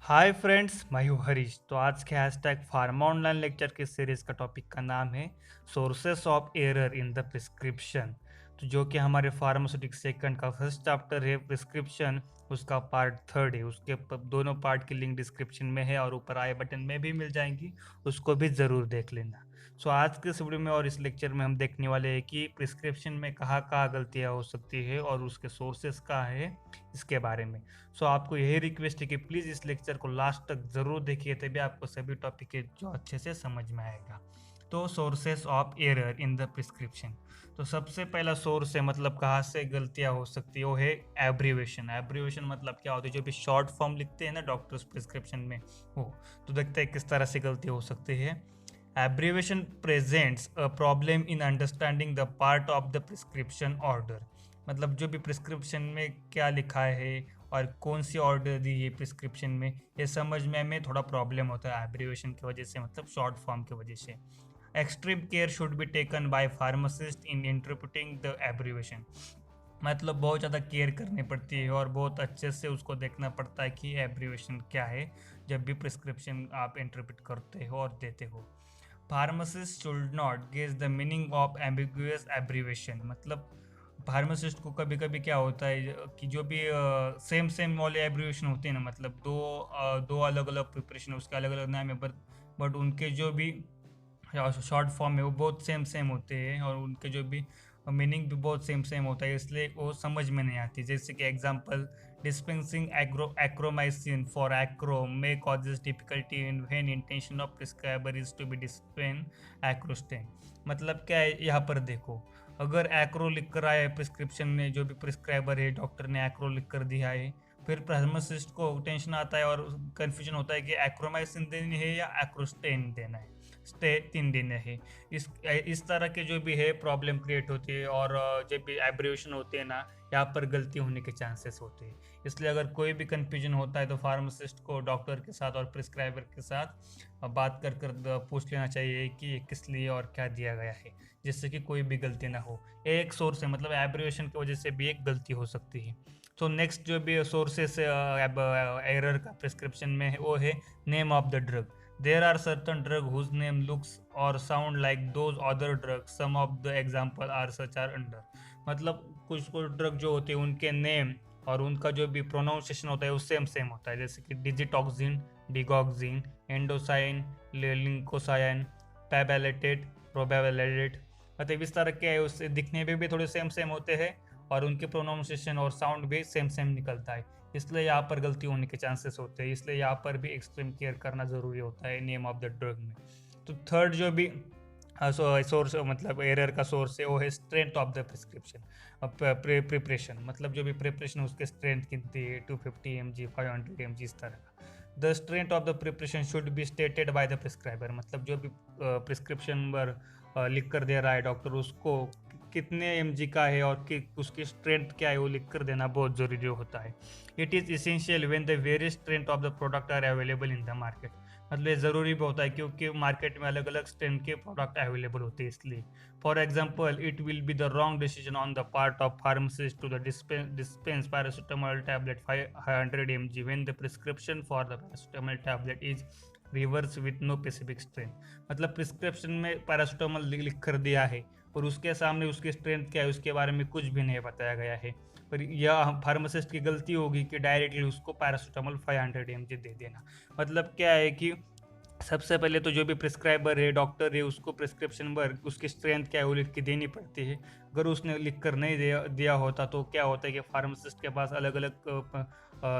Hi friends, मैं हूँ हरीश। तो आज के हैशटैग फार्मा ऑनलाइन लेक्चर की सीरीज का टॉपिक का नाम है sources of error in the prescription. तो जो कि हमारे फार्मास्यूटिक्स सेकंड का फर्स्ट चैप्टर है प्रिस्क्रिप्शन, उसका पार्ट थर्ड है। उसके दोनों पार्ट की लिंक डिस्क्रिप्शन में है और ऊपर आई बटन में भी मिल जाएंगी, उसको भी ज़रूर देख लेना। सो आज के इस वीडियो में और इस लेक्चर में हम देखने वाले हैं कि प्रिस्क्रिप्शन में कहाँ कहाँ गलतियाँ हो सकती है और उसके सोर्सेस कहाँ है, इसके बारे में। सो आपको यही रिक्वेस्ट है कि प्लीज़ इस लेक्चर को लास्ट तक ज़रूर देखिए, तभी आपको सभी टॉपिक के जो अच्छे से समझ में आएगा। तो sources of error in the prescription. तो सबसे पहला सोर्स है, मतलब कहाँ से गलतियाँ हो सकती है, वो है एब्रीवेशन। एब्रीवेशन मतलब क्या होती है, जो भी शॉर्ट फॉर्म लिखते हैं ना डॉक्टर्स प्रिस्क्रिप्शन में, वो तो देखते हैं किस तरह से गलती हो सकती है। Abbreviation presents a problem in understanding the part of the prescription order. मतलब जो भी प्रिस्क्रिप्शन में क्या लिखा है और कौन सी ऑर्डर दी है प्रिस्क्रिप्शन में, ये समझने में थोड़ा प्रॉब्लम होता है एब्रीवेशन की वजह से, मतलब शॉर्ट फॉर्म की वजह से। Extreme care should be taken by pharmacist in interpreting the abbreviation. मतलब बहुत ज़्यादा केयर करनी पड़ती है और बहुत अच्छे से उसको देखना पड़ता है कि एब्रीवेशन क्या है जब भी प्रिस्क्रिप्शन आप इंटरप्रेट करते हो और देते हो। Pharmacist should not guess the meaning of ambiguous abbreviation. मतलब फार्मासिस्ट को कभी कभी क्या होता है कि जो भी सेम सेम वाले एब्रीवेशन होते हैं ना, मतलब दो अलग अलग प्रिपरेशन, उसके अलग अलग नाम है, बट उनके जो भी शॉर्ट फॉर्म है वो बहुत सेम सेम होते हैं और उनके जो भी मीनिंग भी बहुत सेम सेम होता है, इसलिए वो समझ में नहीं आती। जैसे कि एग्जांपल, डिस्पेंसिंग एक्रोमाइसिन फॉर एक्रो मे causes difficulty in when intention of prescriber is to be dispense एक्रोस्टेन। मतलब क्या है, यहाँ पर देखो, अगर एक्रो लिख कर आया है प्रिस्क्रिप्शन में, जो भी प्रिस्क्राइबर है डॉक्टर ने एक्रो लिख कर दिया है, फिर फार्मासिस्ट को टेंशन आता है और कन्फ्यूजन होता है कि एक्रोमाइसिन देनी है या एक्रोस्टेन देना है, स्टे 3 दिन है। इस तरह के जो भी है प्रॉब्लम क्रिएट होती है और जब भी एब्रिवेशन होते हैं ना, यहाँ पर गलती होने के चांसेस होते हैं। इसलिए अगर कोई भी कंफ्यूजन होता है तो फार्मासिस्ट को डॉक्टर के साथ और प्रिस्क्राइबर के साथ बात कर कर पूछ लेना चाहिए कि ये किस लिए और क्या दिया गया है, जिससे कि कोई भी गलती ना हो। एक सोर्स है, मतलब एब्रिवेशन की वजह से भी एक गलती हो सकती है। तो नेक्स्ट जो भी सोर्सेस एरर का प्रिस्क्रिप्शन में है, वो है name of the drug. There are certain drugs whose name looks or sound like those other drugs. Some of the example are such are under। मतलब कुछ कुछ ड्रग जो होते हैं उनके नेम और उनका जो भी प्रोनाउंसिएशन होता है वो सेम सेम होता है, जैसे कि डिजिटॉक्सिन, डिगॉक्सिन, एंडोसाइन, लिंकोसाइन, पैबेलेटेड, प्रोबेबेलेटेड। मतलब इस तरह के उससे दिखने में भी थोड़े सेम सेम होते हैं और उनके प्रोनाउंसिएशन और साउंड भी सेम सेम निकलता है, इसलिए यहाँ पर गलती होने के चांसेस होते हैं। इसलिए यहाँ पर भी एक्सट्रीम केयर करना ज़रूरी होता है नेम ऑफ द ड्रग में। तो थर्ड जो भी सोर्स, मतलब एरर का सोर्स है, वो है strength of the prescription preparation. मतलब जो भी प्रिपरेशन उसके स्ट्रेंथ कितनी है, 250 mg, 500 mg, इस तरह का। The strength of the preparation should be stated by the prescriber. मतलब जो भी प्रिस्क्रिप्शन पर लिख कर दे रहा है डॉक्टर, उसको कितने mg का है और उसकी स्ट्रेंथ क्या है वो लिख कर देना बहुत ज़रूरी होता है। It is essential when the various strength of the product are available in the market. मतलब ये ज़रूरी भी होता है क्योंकि मार्केट में अलग अलग स्ट्रेंथ के प्रोडक्ट अवेलेबल होते हैं, इसलिए। For example, it will be the wrong decision on the part of pharmacist to the dispense paracetamol tablet 500 mg when the prescription for the paracetamol tablet is reverse with no specific strength. मतलब prescription में paracetamol लिख कर दिया है और उसके सामने उसकी स्ट्रेंथ क्या है उसके बारे में कुछ भी नहीं बताया गया है, पर यह फार्मासिस्ट की गलती होगी कि डायरेक्टली उसको पैरासीटामोल 500 mg दे देना। मतलब क्या है कि सबसे पहले तो जो भी प्रिस्क्राइबर है, डॉक्टर है, उसको प्रिस्क्रिप्शन पर उसकी स्ट्रेंथ क्या है वो लिख के देनी पड़ती है। अगर उसने लिख कर नहीं दिया होता तो क्या होता है कि फार्मासिस्ट के पास अलग अलग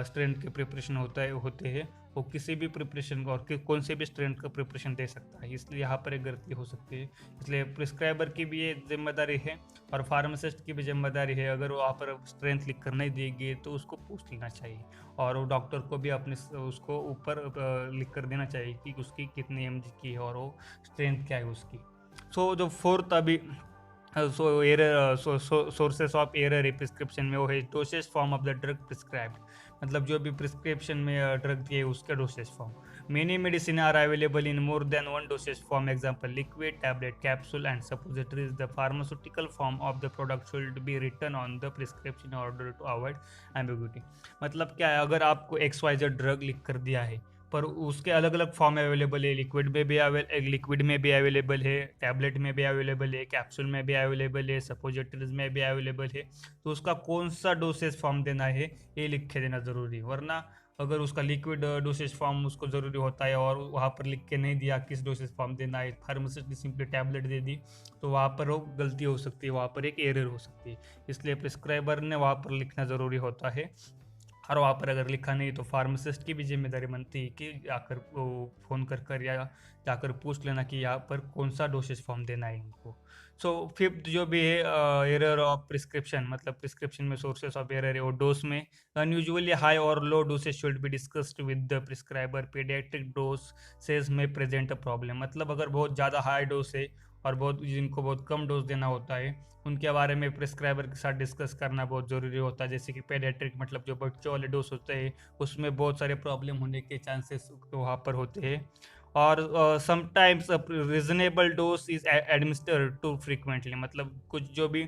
स्ट्रेंथ के प्रिपरेशन होते हैं, वो किसी भी प्रिपरेशन और कौन से भी स्ट्रेंथ का प्रिपरेशन दे सकता है, इसलिए यहाँ पर एक गलती हो सकती है। इसलिए प्रिस्क्राइबर की भी ये जिम्मेदारी है और फार्मासिस्ट की भी जिम्मेदारी है, अगर वो वहाँ पर स्ट्रेंथ लिख कर नहीं देगी तो उसको पूछ लेना चाहिए और वो डॉक्टर को भी अपने उसको ऊपर लिख कर देना चाहिए कि उसकी कितनी mg की है और वो स्ट्रेंथ क्या है उसकी। सो जो फोर्थ अभी सोर्सेस ऑफ एरर है प्रिस्क्रिप्शन में, वो है dosage form of the drug prescribed. मतलब जो भी प्रिस्क्रिप्शन में ड्रग दिए उसके dosage form. Many medicine are available in more than one dosage form, example liquid, tablet, capsule and suppositories. The pharmaceutical form of the product should be written on the prescription in order to avoid ambiguity। मतलब क्या है, अगर आपको XYZ drug लिख कर दिया है पर उसके अलग अलग फॉर्म अवेलेबल है, लिक्विड में भी अवेलेबल है, टैबलेट में भी अवेलेबल है, कैप्सूल में भी अवेलेबल है, सपोजिटरीज में भी अवेलेबल है, तो उसका कौन सा डोसेज फॉर्म देना है ये लिख के देना ज़रूरी है। वरना अगर उसका लिक्विड डोसेज फॉर्म उसको ज़रूरी होता है और वहाँ पर लिख के नहीं दिया किस डोसेज फॉर्म देना है, फार्मासिस्ट ने सिंपली टैबलेट दे दी, तो वहाँ पर वो गलती हो सकती है, वहाँ पर एक एरर हो सकती है। इसलिए प्रिस्क्राइबर ने वहाँ पर लिखना ज़रूरी होता है। और वहाँ पर अगर लिखा नहीं तो फार्मासिस्ट की भी जिम्मेदारी बनती है कि आकर वो फ़ोन कर या जाकर पूछ लेना कि यहाँ पर कौन सा डोसेज फॉर्म देना है इनको। सो फिफ्थ जो भी है एरर ऑफ प्रिस्क्रिप्शन, मतलब प्रिस्क्रिप्शन में सोर्सेस ऑफ एरर है वो डोज में। Unusually high or low dosage should be discussed with the prescriber. Paediatric doses may present a problem, मतलब अगर बहुत ज़्यादा हाई डोज है और बहुत जिनको बहुत कम डोज देना होता है उनके बारे में प्रिस्क्राइबर के साथ डिस्कस करना बहुत ज़रूरी होता है। जैसे कि पेडियाट्रिक मतलब जो बच्चों वाले डोज होते हैं उसमें बहुत सारे प्रॉब्लम होने के चांसेस वहाँ पर होते हैं। और sometimes reasonable dose is administer too frequently, मतलब कुछ जो भी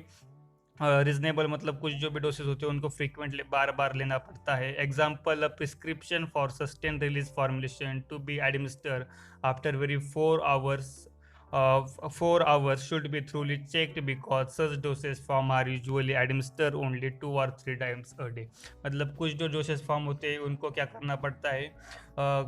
रीजनेबल मतलब कुछ जो भी डोसेज होते हैं उनको फ्रीक्वेंटली बार बार लेना पड़ता है। Example, prescription for sustain release formulation to be administer after very 4 hours 4 hours should be thoroughly checked because such dosage form are usually administered only 2 or 3 times a day। मतलब कुछ जो dosage form होते हैं उनको क्या करना पड़ता है,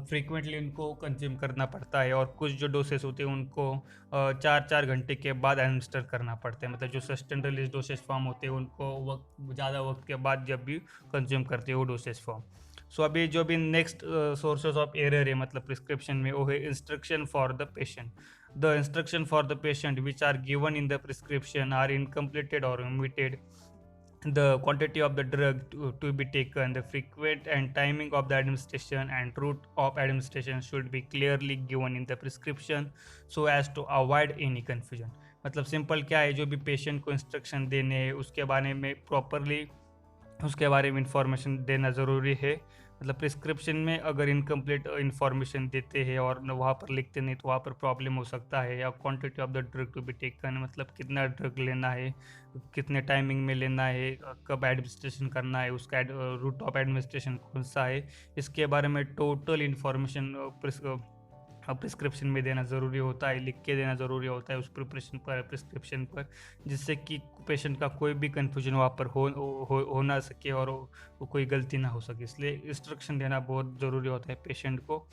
फ्रीक्वेंटली उनको कंज्यूम करना पड़ता है, और कुछ जो डोसेज होते हैं उनको 4 4 घंटे के बाद एडमिनिस्टर करना पड़ता है। मतलब जो सस्टेन रिलीज डोसेज फॉर्म होते हैं उनको वक्त ज़्यादा वक्त के बाद जब भी कंज्यूम करते हैं वो डोसेज फॉर्म। सो अभी जो भी नेक्स्ट सोर्सेज ऑफ एरर है मतलब प्रिस्क्रिप्शन में वो है instruction for the patient. The instruction for the patient which are given in the prescription are incompleted और omitted। The quantity of the drug to be taken, the frequent and timing of the administration and route of administration should be clearly given in the prescription so as to avoid any confusion। मतलब simple क्या है, जो भी patient को instruction देने हैं उसके बारे में प्रॉपरली उसके बारे में इंफॉर्मेशन देना ज़रूरी है। मतलब प्रिस्क्रिप्शन में अगर इनकम्प्लीट इंफॉर्मेशन देते हैं और वहाँ पर लिखते नहीं तो वहाँ पर प्रॉब्लम हो सकता है। या quantity of the drug to be taken, मतलब कितना ड्रग लेना है, कितने टाइमिंग में लेना है, कब एडमिनिस्ट्रेशन करना है, उसका रूट ऑफ एडमिनिस्ट्रेशन कौन सा है, इसके बारे में टोटल इंफॉर्मेशन प्रिस्क्रिप्शन में देना ज़रूरी होता है, लिख के देना ज़रूरी होता है उस प्रिपरेशन पर प्रिस्क्रिप्शन पर, जिससे कि पेशेंट का कोई भी कन्फ्यूजन वहाँ पर हो ना सके और वो कोई गलती ना हो सके। इसलिए इंस्ट्रक्शन देना बहुत ज़रूरी होता है पेशेंट को।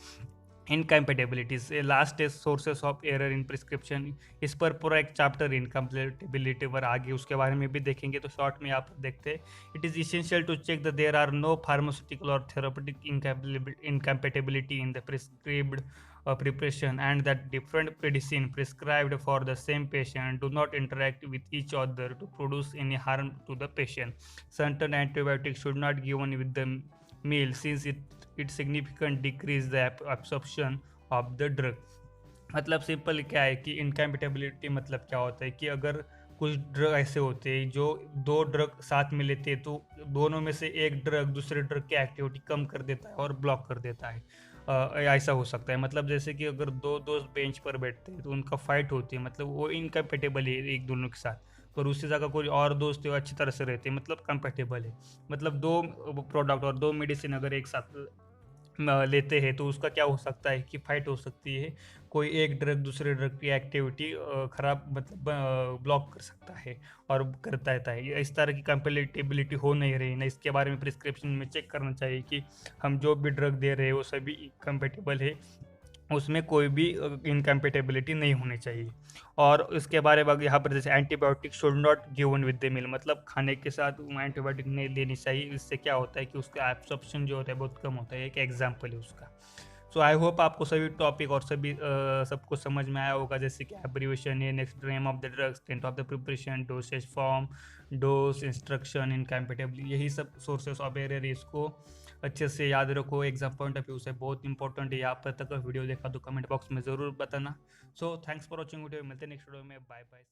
Incompatibilities last is sources of error in prescription. इस पर पूरा एक चैप्टर इनकम्पेटेबिलिटी पर आगे उसके बारे में भी देखेंगे, तो शॉर्ट में यहाँ पर देखते हैं। It is essential to check that there are no pharmaceutical or therapeutic incompatibility in the prescribed preparation, and that different medicine prescribed for the same patient do not interact with each other to produce any harm to the patient। Certain antibiotics should not given with the meal since it significant decrease the absorption of the drug। मतलब simple क्या है कि incompatibility मतलब क्या होता है कि अगर कुछ ड्रग ऐसे होते हैं जो दो ड्रग साथ में लेते हैं तो दोनों में से एक ड्रग दूसरे ड्रग की एक्टिविटी कम कर देता है और ब्लॉक कर देता है। ऐसा हो सकता है, मतलब जैसे कि अगर दो दोस्त बेंच पर बैठते हैं तो उनका फाइट होती है, मतलब वो इनकम्पेटेबल है एक दोनों के साथ, पर उससे जगह कोई और दोस्त है वो अच्छी तरह से रहते हैं, मतलब कंपेटेबल है। मतलब दो प्रोडक्ट और दो मेडिसिन अगर एक साथ लेते हैं तो उसका क्या हो सकता है कि फाइट हो सकती है, कोई एक ड्रग दूसरे ड्रग की एक्टिविटी खराब मतलब ब्लॉक कर सकता है और करता रहता है। इस तरह की कंपेटेबिलिटी हो नहीं रही ना, इसके बारे में प्रिस्क्रिप्शन में चेक करना चाहिए कि हम जो भी ड्रग दे रहे हैं वो सभी कंपेटेबल है, उसमें कोई भी इनकम्पेटेबिलिटी नहीं होनी चाहिए। और इसके बारे में यहाँ पर जैसे antibiotic should not given with the meal, मतलब खाने के साथ एंटीबायोटिक नहीं लेनी चाहिए। इससे क्या होता है कि उसका एब्सॉर्प्शन जो होता है बहुत कम होता है, एक एग्जाम्पल है उसका। सो आई होप आपको सभी टॉपिक और सभी सब कुछ समझ में आया होगा, जैसे कि एब्रीवेशन है, next name of the drugs, tent of the preparation, dosage form, dose, instruction, incompatibility, यही सब सोर्सेस ऑफ एरर है। इसको अच्छे से याद रखो, एग्जाम पॉइंट ऑफ व्यू से बहुत इंपॉर्टेंट है। यहाँ पर तक वीडियो देखा तो कमेंट बॉक्स में ज़रूर बताना। So thanks for watching video, मिलते हैं नेक्स्ट वीडियो में, बाय बाय।